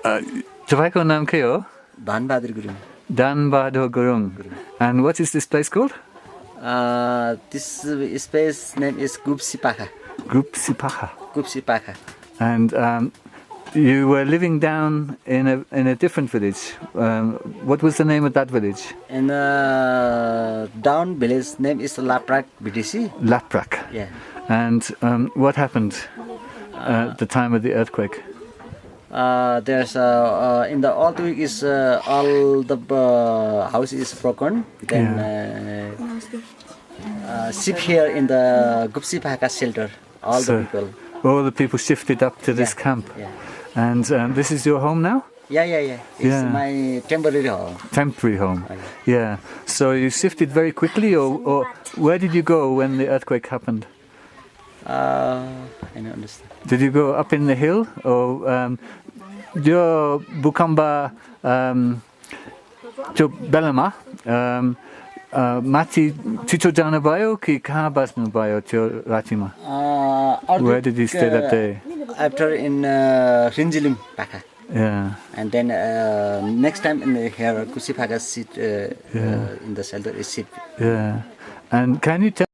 तपाईँको नाम के हो? Dhan Bahadur Gurung. Danbahadur Gurung. And what is this place called? This space name is Gupsi Pakha. Gupsi Dada. Gupsi Pakha. And you were living down in a different village. What was the name of that village? And down village name is Laprak BTC. Laprak. Yeah. And what happened at the time of the earthquake? There's in the old week is all the house is broken. Then ship here in the Gupsi Pakha shelter. All the people. All the people shifted up to this camp. Yeah. And this is your home now? Yeah. It's my temporary home. Temporary home. Yeah. So you shifted very quickly, or where did you go when the earthquake happened? I don't understand. Did you go up in the hill, or your Bukamba जो बेलामा माथि छिटो जानु भयो कि कहाँ बस्नु भयो त्यो रातिमा? Where did you stay that day? After in Rinjilim Pakha. Yeah. And then next time in here Gupsi Pakha sit in the shelter is ship. Yeah. And can you tell